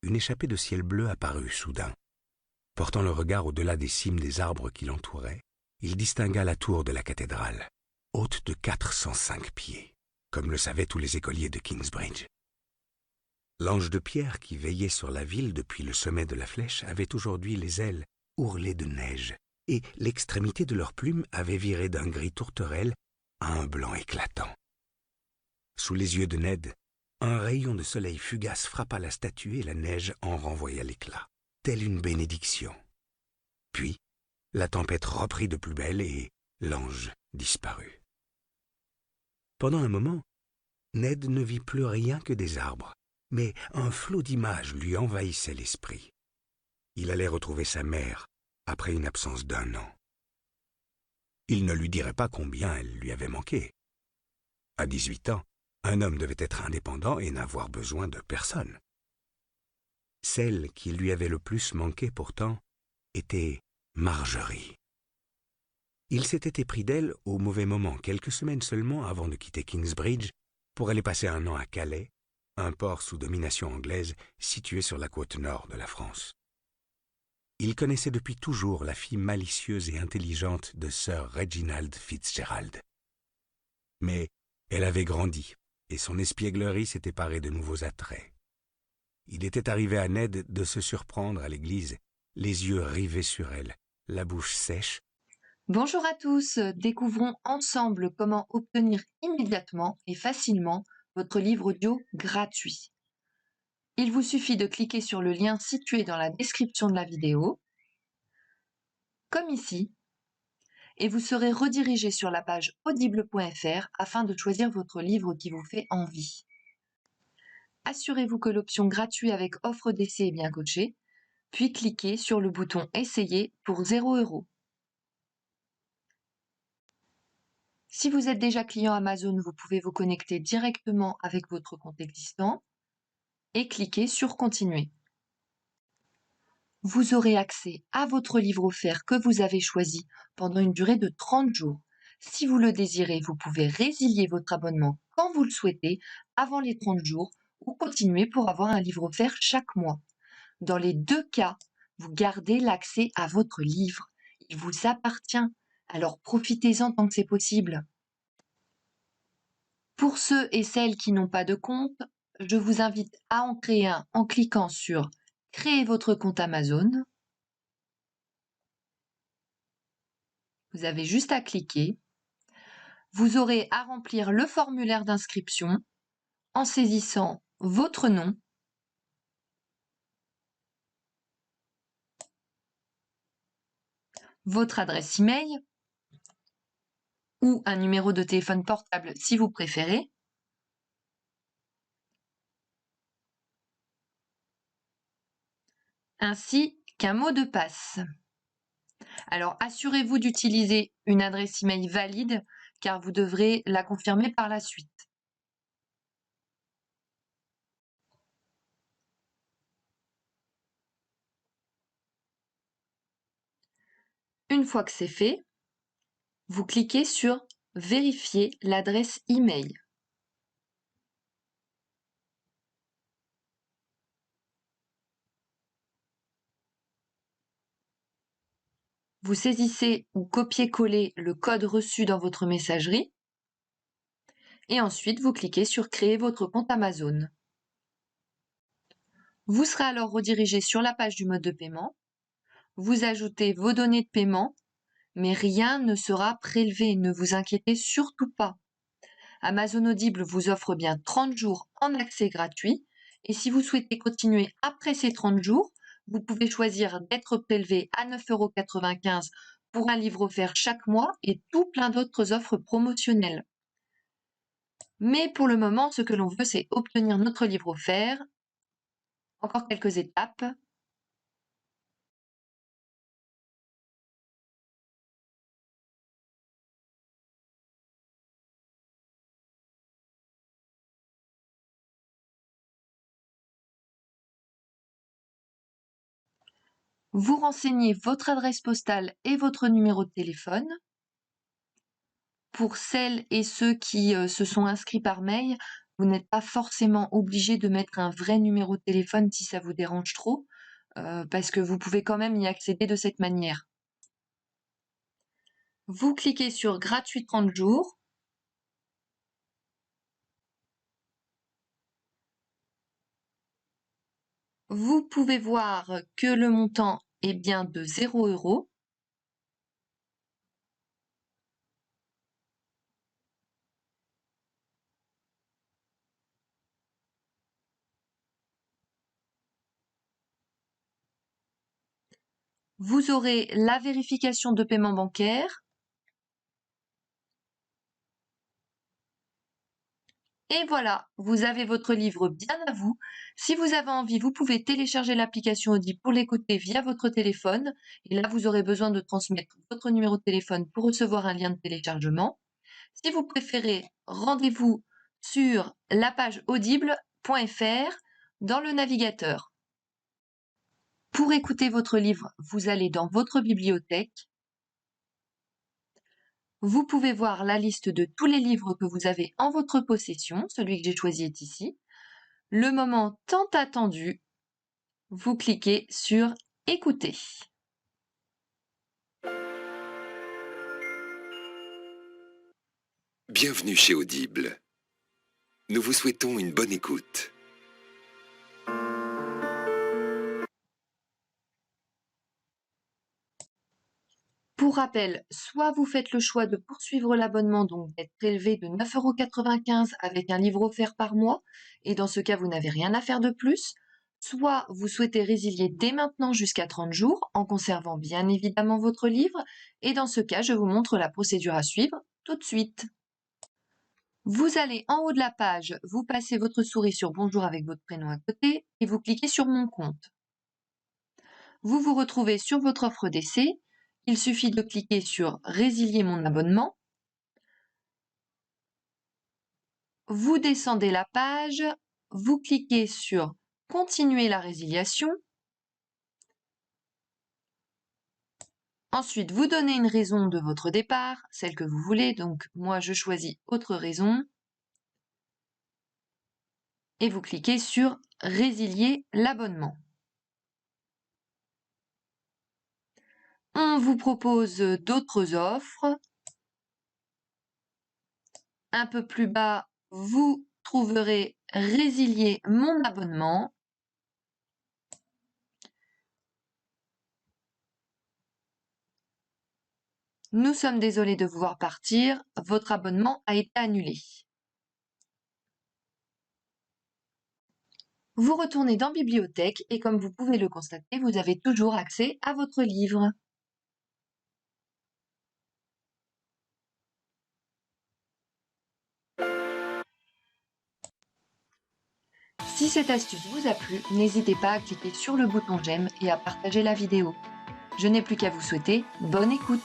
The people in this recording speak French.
une échappée de ciel bleu apparut soudain. Portant le regard au-delà des cimes des arbres qui l'entouraient, il distingua la tour de la cathédrale, haute de 405 pieds, comme le savaient tous les écoliers de Kingsbridge. L'ange de pierre qui veillait sur la ville depuis le sommet de la flèche avait aujourd'hui les ailes ourlées de neige, et l'extrémité de leurs plumes avait viré d'un gris tourterelle à un blanc éclatant. Sous les yeux de Ned, un rayon de soleil fugace frappa la statue et la neige en renvoya l'éclat, telle une bénédiction. Puis, la tempête reprit de plus belle et l'ange disparut. Pendant un moment, Ned ne vit plus rien que des arbres, mais un flot d'images lui envahissait l'esprit. Il allait retrouver sa mère après une absence d'1 an. Il ne lui dirait pas combien elle lui avait manqué. À 18 ans, un homme devait être indépendant et n'avoir besoin de personne. Celle qui lui avait le plus manqué pourtant était Marjorie. Il s'était épris d'elle au mauvais moment, quelques semaines seulement avant de quitter Kingsbridge pour aller passer 1 an à Calais, un port sous domination anglaise situé sur la côte nord de la France. Il connaissait depuis toujours la fille malicieuse et intelligente de Sir Reginald Fitzgerald. Mais elle avait grandi, et son espièglerie s'était parée de nouveaux attraits. Il était arrivé à Ned de se surprendre à l'église, les yeux rivés sur elle, la bouche sèche. Bonjour à tous, découvrons ensemble comment obtenir immédiatement et facilement votre livre audio gratuit. Il vous suffit de cliquer sur le lien situé dans la description de la vidéo, comme ici, et vous serez redirigé sur la page audible.fr afin de choisir votre livre qui vous fait envie. Assurez-vous que l'option gratuit avec offre d'essai est bien cochée, puis cliquez sur le bouton Essayer pour 0 €. Si vous êtes déjà client Amazon, vous pouvez vous connecter directement avec votre compte existant et cliquer sur Continuer. Vous aurez accès à votre livre offert que vous avez choisi pendant une durée de 30 jours. Si vous le désirez, vous pouvez résilier votre abonnement quand vous le souhaitez avant les 30 jours ou continuer pour avoir un livre offert chaque mois. Dans les 2 cas, vous gardez l'accès à votre livre. Il vous appartient, alors profitez-en tant que c'est possible. Pour ceux et celles qui n'ont pas de compte, je vous invite à en créer un en cliquant sur « Créer votre compte Amazon ». Vous avez juste à cliquer. Vous aurez à remplir le formulaire d'inscription en saisissant votre nom, votre adresse email ou un numéro de téléphone portable si vous préférez, ainsi qu'un mot de passe. Alors assurez-vous d'utiliser une adresse email valide car vous devrez la confirmer par la suite. Une fois que c'est fait, vous cliquez sur « Vérifier l'adresse email ». Vous saisissez ou copiez-collez le code reçu dans votre messagerie et ensuite vous cliquez sur « Créer votre compte Amazon ». Vous serez alors redirigé sur la page du mode de paiement. Vous ajoutez vos données de paiement, mais rien ne sera prélevé, ne vous inquiétez surtout pas. Amazon Audible vous offre bien 30 jours en accès gratuit et si vous souhaitez continuer après ces 30 jours, vous pouvez choisir d'être prélevé à 9,95 € pour un livre offert chaque mois et tout plein d'autres offres promotionnelles. Mais pour le moment, ce que l'on veut, c'est obtenir notre livre offert. Encore quelques étapes. Vous renseignez votre adresse postale et votre numéro de téléphone. Pour celles et ceux qui se sont inscrits par mail, Vous n'êtes pas forcément obligé de mettre un vrai numéro de téléphone si ça vous dérange trop, parce que vous pouvez quand même y accéder de cette manière. Vous cliquez sur gratuit 30 jours. Vous pouvez voir que le montant est bien de 0 €. Vous aurez la vérification de paiement bancaire. Et voilà, vous avez votre livre bien à vous. Si vous avez envie, vous pouvez télécharger l'application Audible pour l'écouter via votre téléphone. Et là, vous aurez besoin de transmettre votre numéro de téléphone pour recevoir un lien de téléchargement. Si vous préférez, rendez-vous sur la page audible.fr dans le navigateur. Pour écouter votre livre, vous allez dans votre bibliothèque. Vous pouvez voir la liste de tous les livres que vous avez en votre possession. Celui que j'ai choisi est ici. Le moment tant attendu, vous cliquez sur Écouter. Bienvenue chez Audible. Nous vous souhaitons une bonne écoute. Pour rappel, soit vous faites le choix de poursuivre l'abonnement, donc d'être prélevé de 9,95 € avec un livre offert par mois, et dans ce cas, vous n'avez rien à faire de plus, soit vous souhaitez résilier dès maintenant jusqu'à 30 jours, en conservant bien évidemment votre livre, et dans ce cas, je vous montre la procédure à suivre tout de suite. Vous allez en haut de la page, vous passez votre souris sur Bonjour avec votre prénom à côté, et vous cliquez sur Mon compte. Vous vous retrouvez sur votre offre d'essai. Il suffit de cliquer sur Résilier mon abonnement. Vous descendez la page, vous cliquez sur Continuer la résiliation. Ensuite, vous donnez une raison de votre départ, celle que vous voulez. Donc, moi, je choisis Autre raison. Et vous cliquez sur Résilier l'abonnement. On vous propose d'autres offres. Un peu plus bas, vous trouverez Résilier mon abonnement. Nous sommes désolés de vous voir partir, votre abonnement a été annulé. Vous retournez dans Bibliothèque et comme vous pouvez le constater, vous avez toujours accès à votre livre. Si cette astuce vous a plu, n'hésitez pas à cliquer sur le bouton j'aime et à partager la vidéo. Je n'ai plus qu'à vous souhaiter bonne écoute.